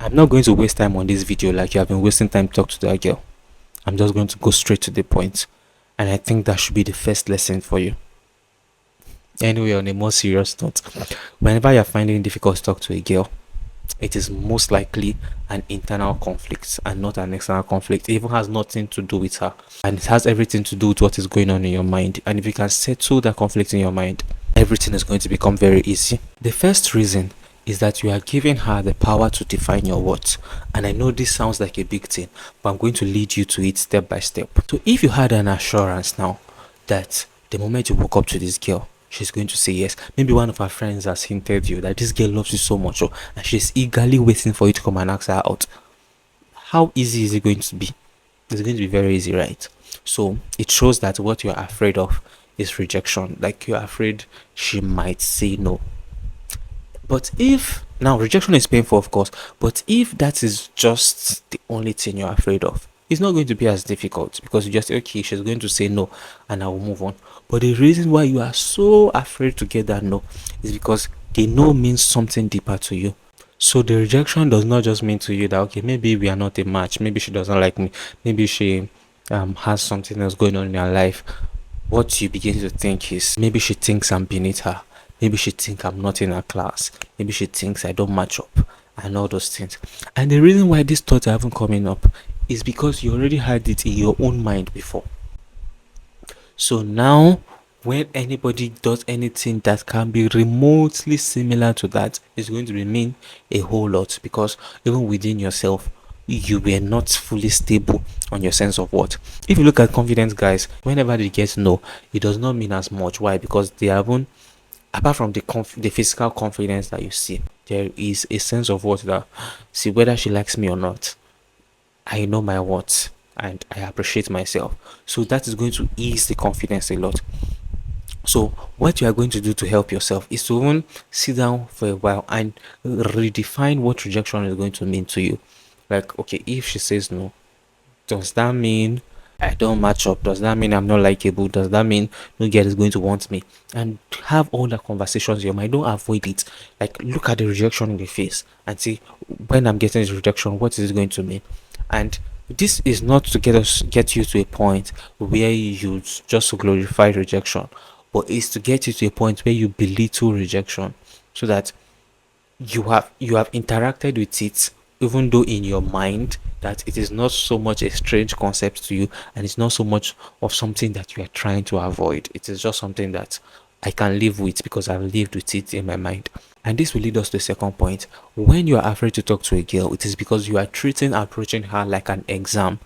I'm not going to waste time on this video like you have been wasting time to talk to that girl. I'm just going to go straight to the point. And I think that should be the first lesson for you. Anyway, on a more serious note, whenever you're finding it difficult to talk to a girl, it is most likely an internal conflict and not an external conflict. It even has nothing to do with her, and it has everything to do with what is going on in your mind. And if you can settle that conflict in your mind, everything is going to become very easy. The first reason is that you are giving her the power to define your worth. And I know this sounds like a big thing, but I'm going to lead you to it step by step. So if you had an assurance now that the moment you woke up to this girl, she's going to say yes. Maybe one of her friends has hinted you that this girl loves you so much, and she's eagerly waiting for you to come and ask her out. How easy is it going to be? It's going to be very easy, right? So it shows that what you're afraid of is rejection. Like, you're afraid she might say no. But if now rejection is painful, of course, but if that is just the only thing you're afraid of, it's not going to be as difficult, because you just say, okay, she's going to say no and I will move on. But the reason why you are so afraid to get that no is because the no means something deeper to you. So the rejection does not just mean to you that, okay, maybe we are not a match, maybe she doesn't like me, maybe she has something else going on in her life. What you begin to think is, maybe she thinks I'm beneath her, maybe she thinks I'm not in her class, maybe she thinks I don't match up, and all those things. And the reason why these thoughts haven't coming up is because you already had it in your own mind before. So now, when anybody does anything that can be remotely similar to that, it's going to mean a whole lot, because even within yourself, you were not fully stable on your sense of worth. If you look at confident guys, whenever they get no, it does not mean as much. Why? Because they haven't, apart from the physical confidence that you see, there is a sense of worth that, see, whether she likes me or not, I know my worth and I appreciate myself. So that is going to ease the confidence a lot. So what you are going to do to help yourself is to even sit down for a while and redefine what rejection is going to mean to you. Like, okay, if she says no, does that mean I don't match up? Does that mean I'm not likable? Does that mean no girl is going to want me? And have all the conversations in your mind. Don't avoid it. Like, look at the rejection in the face and see, when I'm getting this rejection, what is it going to mean? And this is not to get you to a point where you just glorify rejection, but it's to get you to a point where you belittle rejection, so that you have interacted with it, even though in your mind that it is not so much a strange concept to you, and it's not so much of something that you are trying to avoid. It is just something that I can live with because I've lived with it in my mind. And this will lead us to the second point. When you are afraid to talk to a girl, it is because you are approaching her like an exam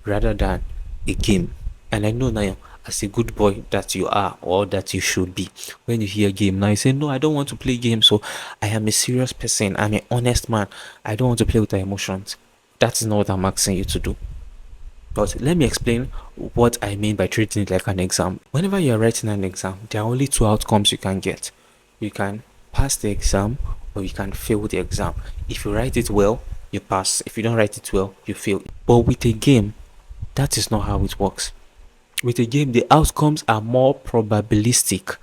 rather than a game. And I know now, as a good boy that you are, or that you should be, when you hear game, now you say, no, I don't want to play games, so I am a serious person, I'm an honest man, I don't want to play with our emotions. That is not what I'm asking you to do. But let me explain what I mean by treating it like an exam. Whenever you're writing an exam, there are only two outcomes you can get. You can pass the exam, or you can fail the exam. If you write it well, you pass. If you don't write it well, you fail. But with a game, that is not how it works. With a game, the outcomes are more probabilistic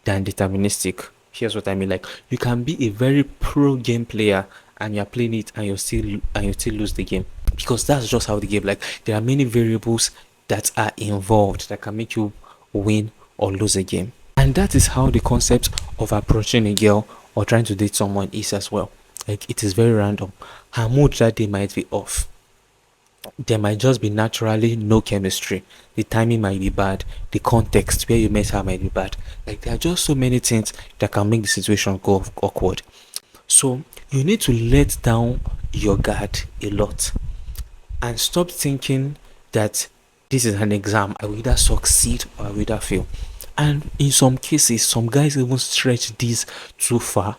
than deterministic. Here's what I mean. Like, you can be a very pro game player and you're playing it and you still lose the game, because that's just how the game, like, there are many variables that are involved that can make you win or lose a game. And that is how the concept of approaching a girl or trying to date someone is as well. Like, it is very random. Her mood that day might be off. There might just be naturally no chemistry. The timing might be bad. The context where you met her might be bad. Like, there are just so many things that can make the situation go awkward. So you need to let down your guard a lot and stop thinking that this is an exam. I will either succeed or I will either fail. And in some cases, some guys even stretch this too far,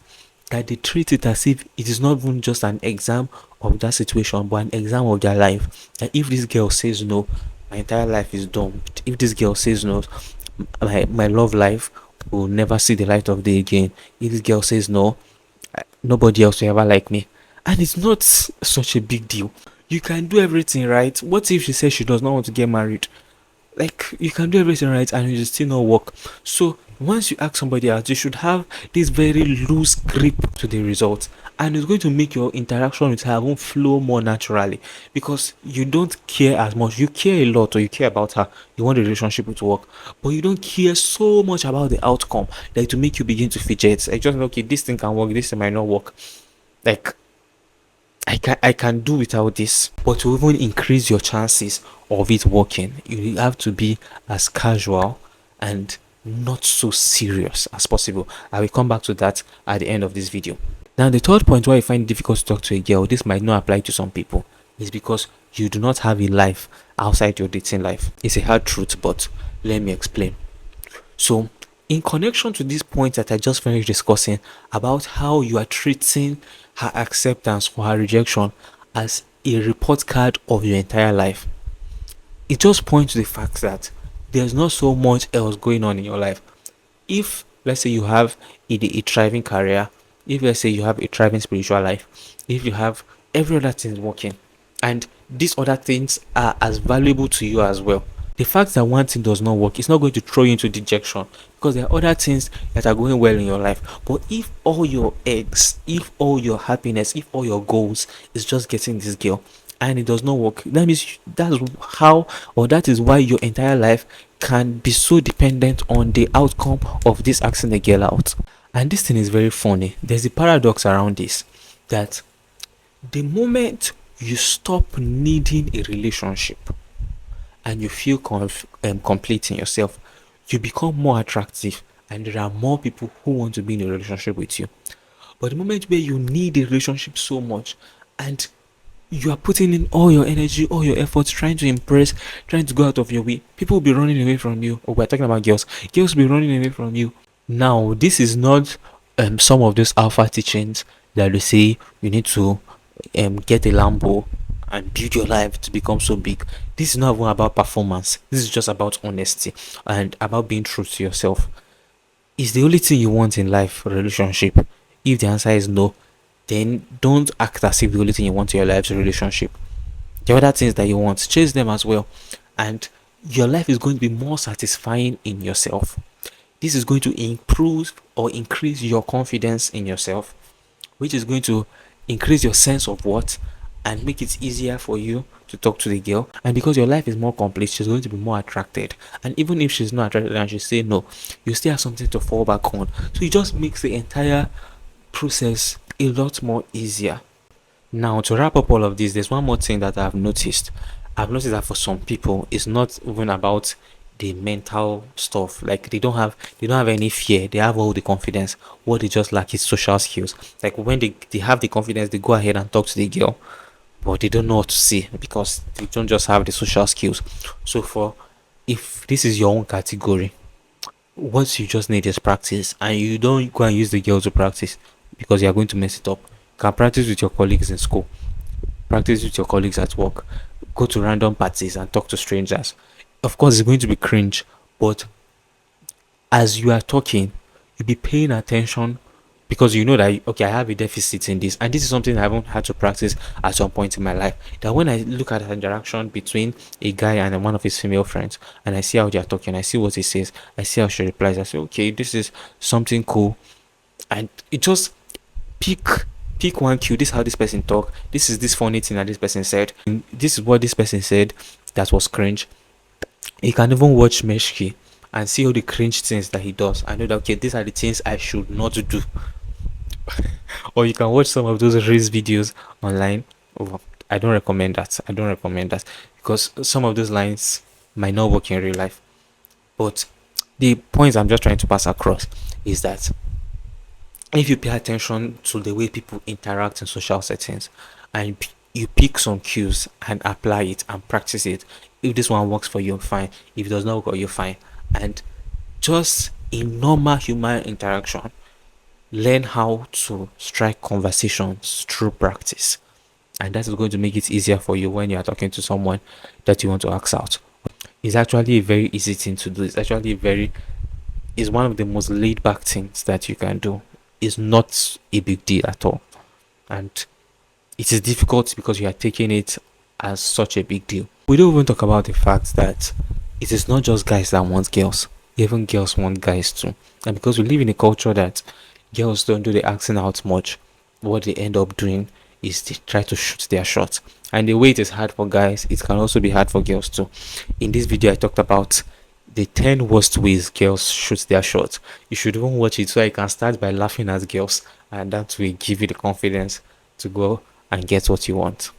that they treat it as if it is not even just an exam of that situation, but an exam of their life. And if this girl says no, my entire life is doomed. If this girl says no, my love life will never see the light of day again. If this girl says no, nobody else will ever like me. And it's not such a big deal. You can do everything right. What if she says she does not want to get married? Like, you can do everything right and it will still not work. So once you ask somebody else, you should have this very loose grip to the result and it's going to make your interaction with her won't flow more naturally because you don't care as much. You care a lot, or you care about her, you want the relationship to work, but you don't care so much about the outcome that to make you begin to fidget. I just know, okay, this thing can work, this thing might not work. Like, I can do without this. But to even increase your chances of it working, you have to be as casual and not so serious as possible. I will come back to that at the end of this video. Now, the third point why you find it difficult to talk to a girl, this might not apply to some people, is because you do not have a life outside your dating life. It's a hard truth, but let me explain. So, in connection to this point that I just finished discussing about how you are treating her acceptance or her rejection as a report card of your entire life, it just points to the fact that there's not so much else going on in your life. If, let's say, you have a thriving career, if, let's say, you have a thriving spiritual life, if you have every other thing working, and these other things are as valuable to you as well, the fact that one thing does not work is not going to throw you into dejection because there are other things that are going well in your life. But if all your eggs, if all your happiness, if all your goals is just getting this girl and it does not work, that means that's how, or that is why your entire life can be so dependent on the outcome of this asking the girl out. And this thing is very funny. There's a paradox around this, that the moment you stop needing a relationship and you feel complete in yourself, you become more attractive and there are more people who want to be in a relationship with you. But the moment where you need a relationship so much and you are putting in all your energy, all your efforts, trying to impress, trying to go out of your way, people will be running away from you. Or we're talking about girls. Girls will be running away from you. Now, this is not some of those alpha teachings that they say you need to get a Lambo and build your life to become so big. This is not even about performance. This is just about honesty and about being true to yourself. Is the only thing you want in life a relationship? If the answer is no, then don't act as if the only thing you want in your life is a relationship. The other things that you want, chase them as well, and your life is going to be more satisfying in yourself. This is going to improve or increase your confidence in yourself, which is going to increase your sense of worth and make it easier for you to talk to the girl. And because your life is more complete, she's going to be more attracted. And even if she's not attracted and she say no, you still have something to fall back on. So it just makes the entire process a lot more easier. Now, to wrap up all of this, there's one more thing that I've noticed. I've noticed that for some people, it's not even about the mental stuff. Like they don't have any fear. They have all the confidence. What they just lack is social skills. Like when they have the confidence, they go ahead and talk to the girl, but they don't know what to say because they don't just have the social skills. So if this is your own category, what you just need is practice, and you don't go and use the girl to practice because you are going to mess it up. You can practice with your colleagues in school, practice with your colleagues at work, go to random parties and talk to strangers. Of course, it's going to be cringe, but as you are talking, you'll be paying attention because you know that, okay, I have a deficit in this, and this is something I haven't had to practice at some point in my life. That when I look at the interaction between a guy and one of his female friends, and I see how they are talking, I see what he says, I see how she replies, I say, okay, this is something cool, and it just pick one cue. This is how this person talk. This is this funny thing that this person said. And this is what this person said that was cringe. You can even watch Meshki and see all the cringe things that he does. I know that, okay, these are the things I should not do. Or you can watch some of those race videos online. Oh, I don't recommend that. Because some of those lines might not work in real life. But the point I'm just trying to pass across is that if you pay attention to the way people interact in social settings and you pick some cues and apply it and practice it, if this one works for you, fine. If it does not work for you, fine. And just in normal human interaction, learn how to strike conversations through practice, and that is going to make it easier for you when you are talking to someone that you want to ask out. It's actually a very easy thing to do. It's one of the most laid back things that you can do. It's not a big deal at all, and it is difficult because you are taking it as such a big deal. We don't even talk about the fact that it is not just guys that want girls, even girls want guys too. And because we live in a culture that girls don't do the asking out much, what they end up doing is they try to shoot their shot. And the way it is hard for guys, it can also be hard for girls too. In this video, I talked about the 10 worst ways girls shoot their shot. You should even watch it so I can start by laughing at girls, and that will give you the confidence to go and get what you want.